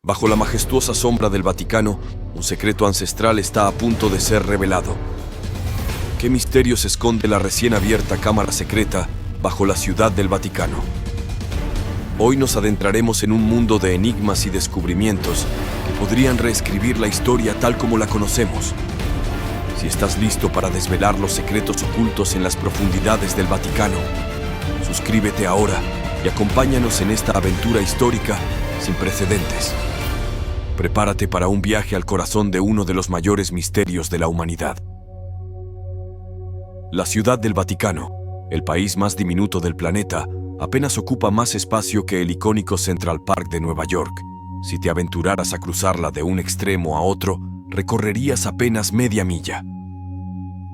Bajo la majestuosa sombra del Vaticano, un secreto ancestral está a punto de ser revelado. ¿Qué misterios esconde la recién abierta cámara secreta bajo la ciudad del Vaticano? Hoy nos adentraremos en un mundo de enigmas y descubrimientos que podrían reescribir la historia tal como la conocemos. Si estás listo para desvelar los secretos ocultos en las profundidades del Vaticano, suscríbete ahora y acompáñanos en esta aventura histórica sin precedentes. Prepárate para un viaje al corazón de uno de los mayores misterios de la humanidad. La Ciudad del Vaticano, el país más diminuto del planeta, apenas ocupa más espacio que el icónico Central Park de Nueva York. Si te aventuraras a cruzarla de un extremo a otro, recorrerías apenas media milla.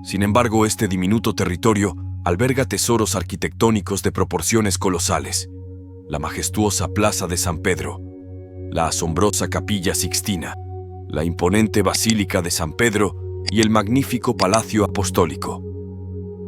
Sin embargo, este diminuto territorio alberga tesoros arquitectónicos de proporciones colosales: la majestuosa Plaza de San Pedro, la asombrosa Capilla Sixtina, la imponente Basílica de San Pedro y el magnífico Palacio Apostólico.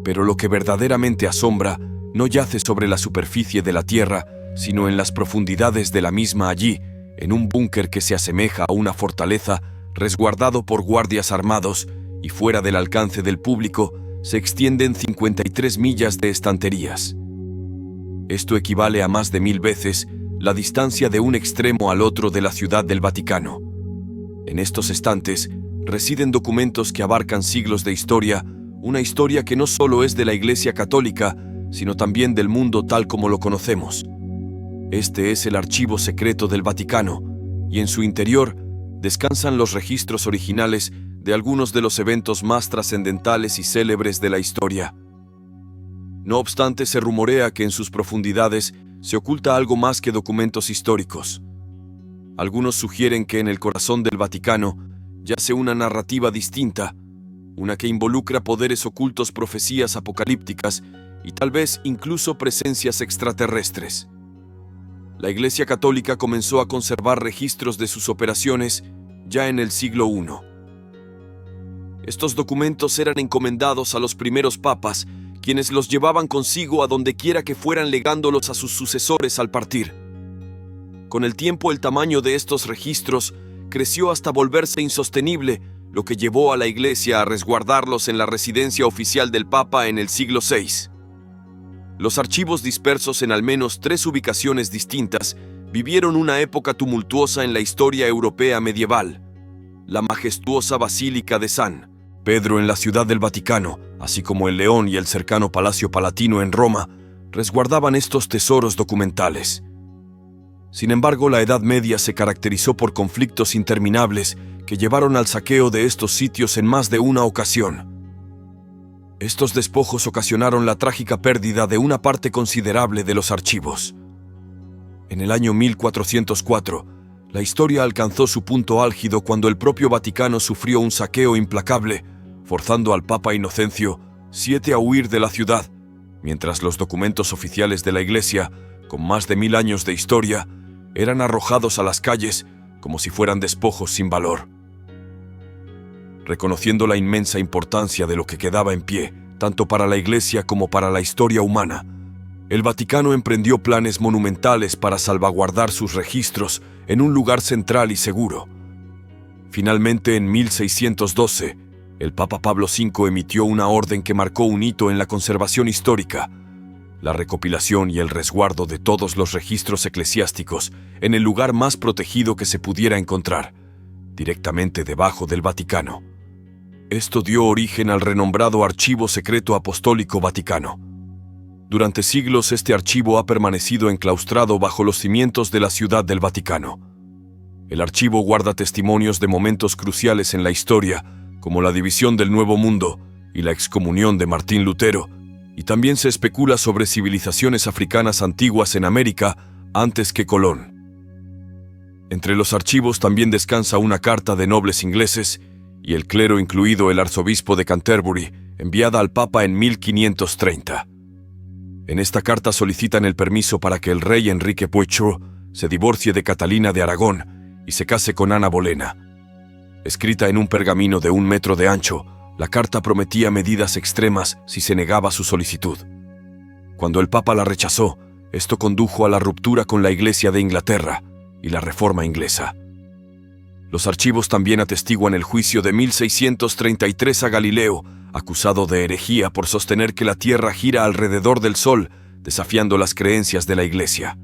Pero lo que verdaderamente asombra no yace sobre la superficie de la tierra, sino en las profundidades de la misma. Allí, en un búnker que se asemeja a una fortaleza, resguardado por guardias armados y fuera del alcance del público, se extienden 53 millas de estanterías. Esto equivale a más de 1000 veces la distancia de un extremo al otro de la Ciudad del Vaticano. En estos estantes residen documentos que abarcan siglos de historia, una historia que no solo es de la Iglesia Católica, sino también del mundo tal como lo conocemos. Este es el archivo secreto del Vaticano, y en su interior descansan los registros originales de algunos de los eventos más trascendentales y célebres de la historia. No obstante, se rumorea que en sus profundidades se oculta algo más que documentos históricos. Algunos sugieren que en el corazón del Vaticano yace una narrativa distinta, una que involucra poderes ocultos, profecías apocalípticas y tal vez incluso presencias extraterrestres. La Iglesia Católica comenzó a conservar registros de sus operaciones ya en el siglo I. Estos documentos eran encomendados a los primeros papas, quienes los llevaban consigo a donde quiera que fueran, legándolos a sus sucesores al partir. Con el tiempo, el tamaño de estos registros creció hasta volverse insostenible, lo que llevó a la Iglesia a resguardarlos en la residencia oficial del Papa en el siglo VI. Los archivos, dispersos en al menos 3 ubicaciones distintas, vivieron una época tumultuosa en la historia europea medieval. La majestuosa Basílica de San Pedro en la Ciudad del Vaticano, así como el León y el cercano Palacio Palatino en Roma, resguardaban estos tesoros documentales. Sin embargo, la Edad Media se caracterizó por conflictos interminables que llevaron al saqueo de estos sitios en más de una ocasión. Estos despojos ocasionaron la trágica pérdida de una parte considerable de los archivos. En el año 1404, la historia alcanzó su punto álgido cuando el propio Vaticano sufrió un saqueo implacable, forzando al Papa Inocencio VII a huir de la ciudad, mientras los documentos oficiales de la Iglesia, con más de 1000 años de historia, eran arrojados a las calles como si fueran despojos sin valor. Reconociendo la inmensa importancia de lo que quedaba en pie, tanto para la Iglesia como para la historia humana, el Vaticano emprendió planes monumentales para salvaguardar sus registros en un lugar central y seguro. Finalmente, en 1612, el Papa Pablo V emitió una orden que marcó un hito en la conservación histórica: la recopilación y el resguardo de todos los registros eclesiásticos en el lugar más protegido que se pudiera encontrar, directamente debajo del Vaticano. Esto dio origen al renombrado Archivo Secreto Apostólico Vaticano. Durante siglos, este archivo ha permanecido enclaustrado bajo los cimientos de la Ciudad del Vaticano. El archivo guarda testimonios de momentos cruciales en la historia, como la división del Nuevo Mundo y la excomunión de Martín Lutero, y también se especula sobre civilizaciones africanas antiguas en América antes que Colón. Entre los archivos también descansa una carta de nobles ingleses y el clero, incluido el arzobispo de Canterbury, enviada al Papa en 1530. En esta carta solicitan el permiso para que el rey Enrique VIII se divorcie de Catalina de Aragón y se case con Ana Bolena. Escrita en un pergamino de 1 metro de ancho, la carta prometía medidas extremas si se negaba su solicitud. Cuando el Papa la rechazó, esto condujo a la ruptura con la Iglesia de Inglaterra y la Reforma inglesa. Los archivos también atestiguan el juicio de 1633 a Galileo, acusado de herejía por sostener que la Tierra gira alrededor del Sol, desafiando las creencias de la Iglesia.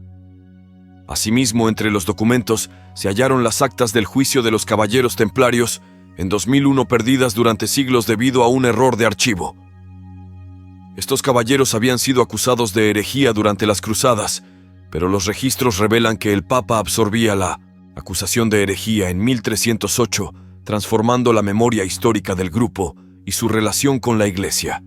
Asimismo, entre los documentos se hallaron las actas del juicio de los caballeros templarios en 2001 perdidas durante siglos debido a un error de archivo. Estos caballeros habían sido acusados de herejía durante las cruzadas, pero los registros revelan que el Papa absorbía la acusación de herejía en 1308, transformando la memoria histórica del grupo y su relación con la Iglesia.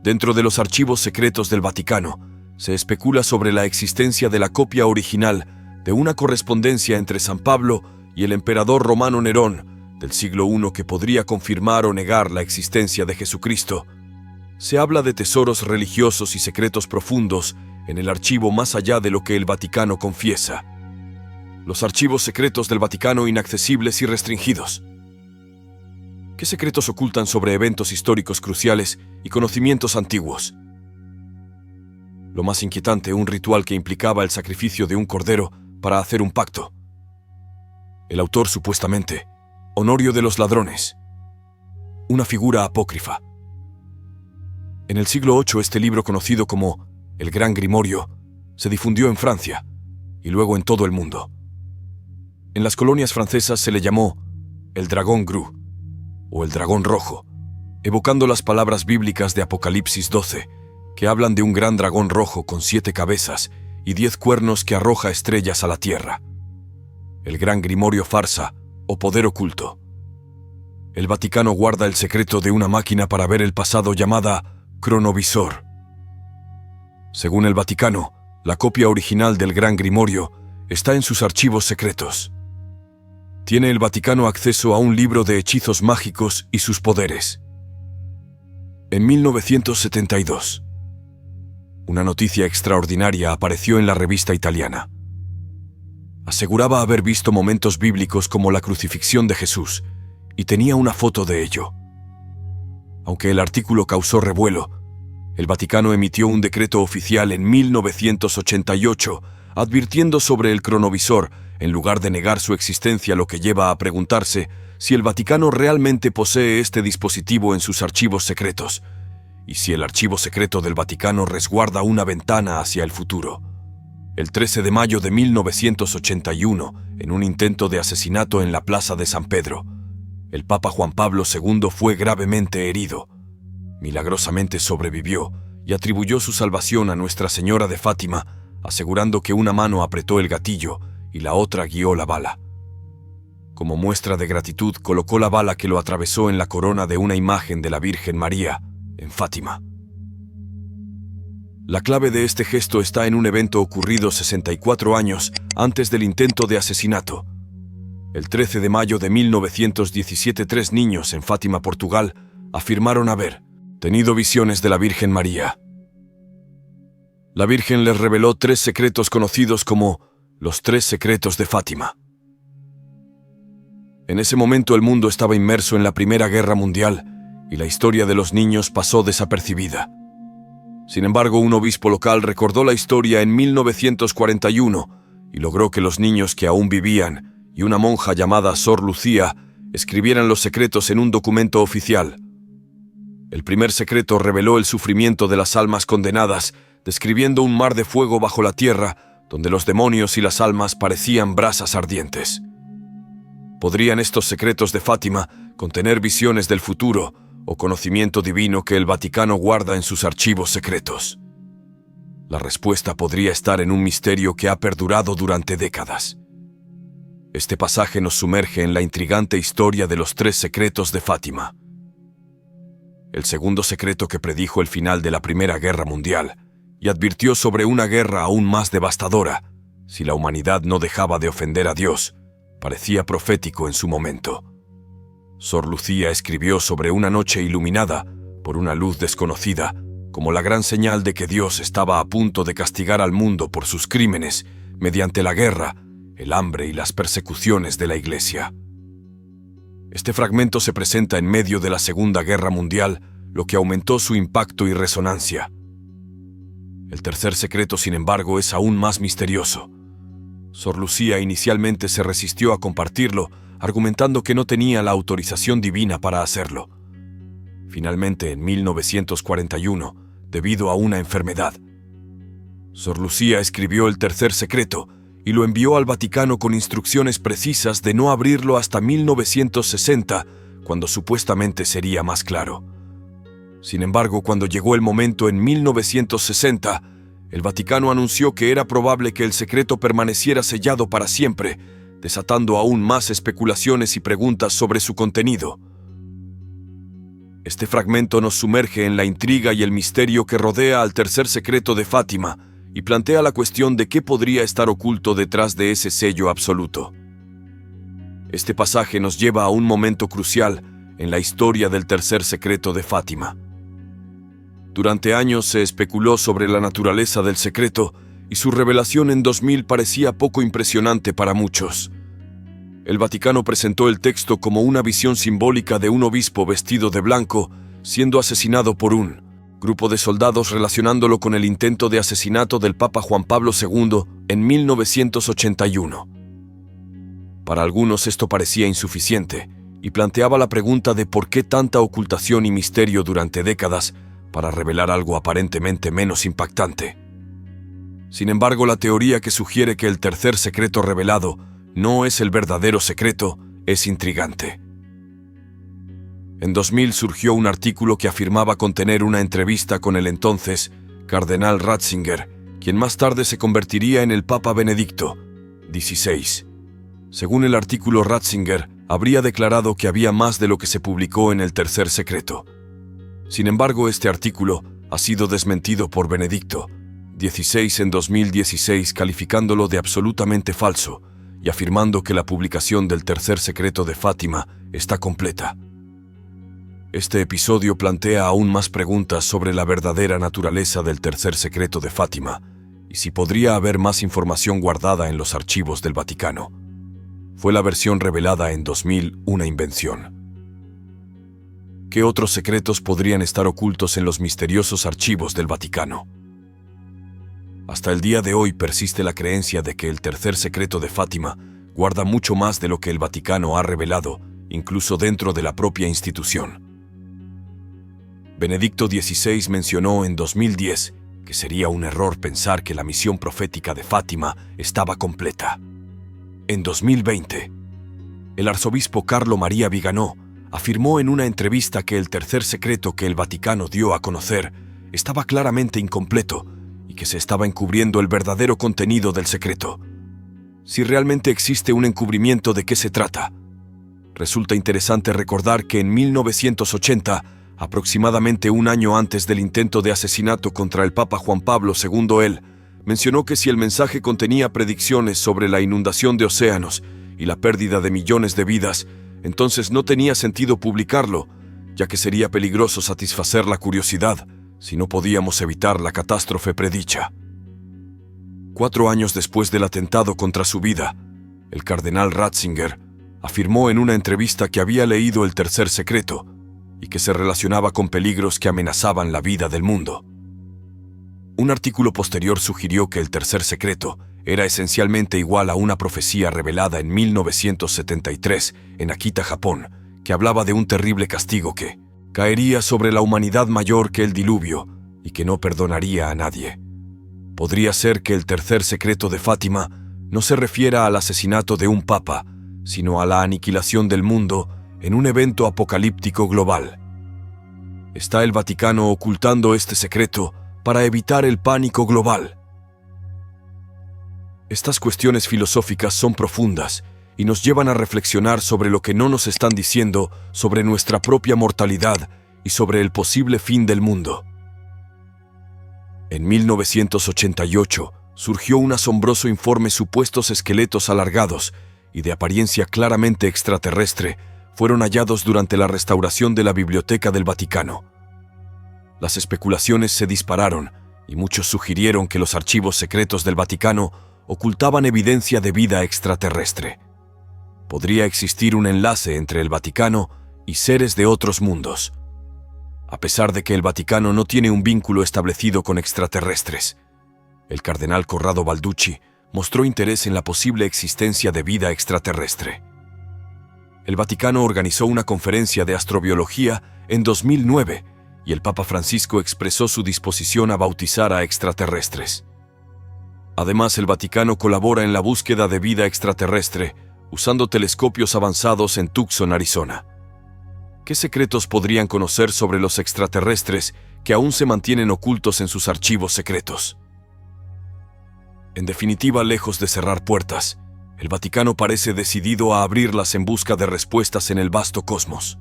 Dentro de los archivos secretos del Vaticano, se especula sobre la existencia de la copia original de una correspondencia entre San Pablo y el emperador romano Nerón del siglo I que podría confirmar o negar la existencia de Jesucristo. Se habla de tesoros religiosos y secretos profundos en el archivo más allá de lo que el Vaticano confiesa. Los archivos secretos del Vaticano inaccesibles y restringidos. ¿Qué secretos ocultan sobre eventos históricos cruciales y conocimientos antiguos? Lo más inquietante, un ritual que implicaba el sacrificio de un cordero para hacer un pacto. El autor, supuestamente, Honorio de los Ladrones. Una figura apócrifa. En el siglo VIII, este libro, conocido como el Gran Grimorio, se difundió en Francia y luego en todo el mundo. En las colonias francesas se le llamó el Dragón Gru, o el Dragón Rojo, evocando las palabras bíblicas de Apocalipsis 12, que hablan de un gran dragón rojo con 7 cabezas y 10 cuernos que arroja estrellas a la tierra. El Gran Grimorio farsa, o poder oculto. El Vaticano guarda el secreto de una máquina para ver el pasado llamada cronovisor. Según el Vaticano, la copia original del Gran Grimorio está en sus archivos secretos. Tiene el Vaticano acceso a un libro de hechizos mágicos y sus poderes. En 1972, una noticia extraordinaria apareció en la revista italiana. Aseguraba haber visto momentos bíblicos como la crucifixión de Jesús y tenía una foto de ello. Aunque el artículo causó revuelo, el Vaticano emitió un decreto oficial en 1988 advirtiendo sobre el cronovisor en lugar de negar su existencia, lo que lleva a preguntarse si el Vaticano realmente posee este dispositivo en sus archivos secretos y si el archivo secreto del Vaticano resguarda una ventana hacia el futuro. El 13 de mayo de 1981, en un intento de asesinato en la Plaza de San Pedro, el Papa Juan Pablo II fue gravemente herido. Milagrosamente sobrevivió y atribuyó su salvación a Nuestra Señora de Fátima, asegurando que una mano apretó el gatillo y la otra guió la bala. Como muestra de gratitud, colocó la bala que lo atravesó en la corona de una imagen de la Virgen María, en Fátima. La clave de este gesto está en un evento ocurrido 64 años antes del intento de asesinato. El 13 de mayo de 1917, 3 niños en Fátima, Portugal, afirmaron haber tenido visiones de la Virgen María. La Virgen les reveló 3 secretos conocidos como los 3 secretos de Fátima. En ese momento el mundo estaba inmerso en la Primera Guerra Mundial y la historia de los niños pasó desapercibida. Sin embargo, un obispo local recordó la historia en 1941 y logró que los niños que aún vivían y una monja llamada Sor Lucía escribieran los secretos en un documento oficial. El primer secreto reveló el sufrimiento de las almas condenadas, describiendo un mar de fuego bajo la tierra, donde los demonios y las almas parecían brasas ardientes. ¿Podrían estos secretos de Fátima contener visiones del futuro o conocimiento divino que el Vaticano guarda en sus archivos secretos? La respuesta podría estar en un misterio que ha perdurado durante décadas. Este pasaje nos sumerge en la intrigante historia de los 3 secretos de Fátima. El segundo secreto, que predijo el final de la Primera Guerra Mundial y advirtió sobre una guerra aún más devastadora si la humanidad no dejaba de ofender a Dios, parecía profético en su momento. Sor Lucía escribió sobre una noche iluminada por una luz desconocida, como la gran señal de que Dios estaba a punto de castigar al mundo por sus crímenes mediante la guerra, el hambre y las persecuciones de la Iglesia. Este fragmento se presenta en medio de la Segunda Guerra Mundial, lo que aumentó su impacto y resonancia. El tercer secreto, sin embargo, es aún más misterioso. Sor Lucía inicialmente se resistió a compartirlo, argumentando que no tenía la autorización divina para hacerlo. Finalmente, en 1941, debido a una enfermedad, Sor Lucía escribió el tercer secreto y lo envió al Vaticano con instrucciones precisas de no abrirlo hasta 1960, cuando supuestamente sería más claro. Sin embargo, cuando llegó el momento en 1960, el Vaticano anunció que era probable que el secreto permaneciera sellado para siempre, desatando aún más especulaciones y preguntas sobre su contenido. Este fragmento nos sumerge en la intriga y el misterio que rodea al tercer secreto de Fátima y plantea la cuestión de qué podría estar oculto detrás de ese sello absoluto. Este pasaje nos lleva a un momento crucial en la historia del tercer secreto de Fátima. Durante años se especuló sobre la naturaleza del secreto y su revelación en 2000 parecía poco impresionante para muchos. El Vaticano presentó el texto como una visión simbólica de un obispo vestido de blanco siendo asesinado por un grupo de soldados, relacionándolo con el intento de asesinato del Papa Juan Pablo II en 1981. Para algunos esto parecía insuficiente y planteaba la pregunta de por qué tanta ocultación y misterio durante décadas para revelar algo aparentemente menos impactante. Sin embargo, la teoría que sugiere que el tercer secreto revelado no es el verdadero secreto es intrigante. En 2000 surgió un artículo que afirmaba contener una entrevista con el entonces cardenal Ratzinger, quien más tarde se convertiría en el Papa Benedicto XVI. Según el artículo, Ratzinger habría declarado que había más de lo que se publicó en el tercer secreto. Sin embargo, este artículo ha sido desmentido por Benedicto XVI en 2016, calificándolo de absolutamente falso y afirmando que la publicación del tercer secreto de Fátima está completa. Este episodio plantea aún más preguntas sobre la verdadera naturaleza del tercer secreto de Fátima y si podría haber más información guardada en los archivos del Vaticano. ¿Fue la versión revelada en 2000 una invención? ¿Qué otros secretos podrían estar ocultos en los misteriosos archivos del Vaticano? Hasta el día de hoy persiste la creencia de que el tercer secreto de Fátima guarda mucho más de lo que el Vaticano ha revelado, incluso dentro de la propia institución. Benedicto XVI mencionó en 2010 que sería un error pensar que la misión profética de Fátima estaba completa. En 2020, el arzobispo Carlo María Viganò afirmó en una entrevista que el tercer secreto que el Vaticano dio a conocer estaba claramente incompleto y que se estaba encubriendo el verdadero contenido del secreto. Si realmente existe un encubrimiento, ¿de qué se trata? Resulta interesante recordar que en 1980, aproximadamente un año antes del intento de asesinato contra el Papa Juan Pablo II, él mencionó que si el mensaje contenía predicciones sobre la inundación de océanos y la pérdida de millones de vidas, entonces no tenía sentido publicarlo, ya que sería peligroso satisfacer la curiosidad si no podíamos evitar la catástrofe predicha. 4 años después del atentado contra su vida, el cardenal Ratzinger afirmó en una entrevista que había leído el tercer secreto y que se relacionaba con peligros que amenazaban la vida del mundo. Un artículo posterior sugirió que el tercer secreto era esencialmente igual a una profecía revelada en 1973 en Akita, Japón, que hablaba de un terrible castigo que caería sobre la humanidad mayor que el diluvio y que no perdonaría a nadie. Podría ser que el tercer secreto de Fátima no se refiera al asesinato de un papa, sino a la aniquilación del mundo en un evento apocalíptico global. ¿Está el Vaticano ocultando este secreto para evitar el pánico global? Estas cuestiones filosóficas son profundas y nos llevan a reflexionar sobre lo que no nos están diciendo sobre nuestra propia mortalidad y sobre el posible fin del mundo. En 1988 surgió un asombroso informe. Supuestos esqueletos alargados y de apariencia claramente extraterrestre fueron hallados durante la restauración de la Biblioteca del Vaticano. Las especulaciones se dispararon y muchos sugirieron que los archivos secretos del Vaticano ocultaban evidencia de vida extraterrestre. Podría existir un enlace entre el Vaticano y seres de otros mundos. A pesar de que el Vaticano no tiene un vínculo establecido con extraterrestres, el cardenal Corrado Balducci mostró interés en la posible existencia de vida extraterrestre. El Vaticano organizó una conferencia de astrobiología en 2009 y el Papa Francisco expresó su disposición a bautizar a extraterrestres. Además, el Vaticano colabora en la búsqueda de vida extraterrestre usando telescopios avanzados en Tucson, Arizona. ¿Qué secretos podrían conocer sobre los extraterrestres que aún se mantienen ocultos en sus archivos secretos? En definitiva, lejos de cerrar puertas, el Vaticano parece decidido a abrirlas en busca de respuestas en el vasto cosmos.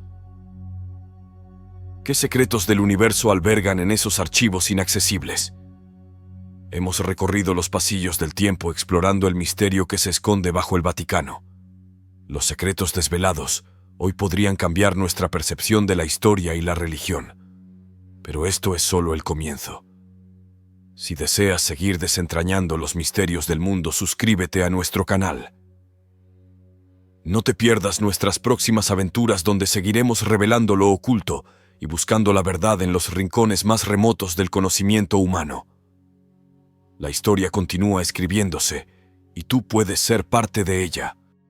¿Qué secretos del universo albergan en esos archivos inaccesibles? Hemos recorrido los pasillos del tiempo explorando el misterio que se esconde bajo el Vaticano. Los secretos desvelados hoy podrían cambiar nuestra percepción de la historia y la religión. Pero esto es solo el comienzo. Si deseas seguir desentrañando los misterios del mundo, suscríbete a nuestro canal. No te pierdas nuestras próximas aventuras donde seguiremos revelando lo oculto y buscando la verdad en los rincones más remotos del conocimiento humano. La historia continúa escribiéndose y tú puedes ser parte de ella.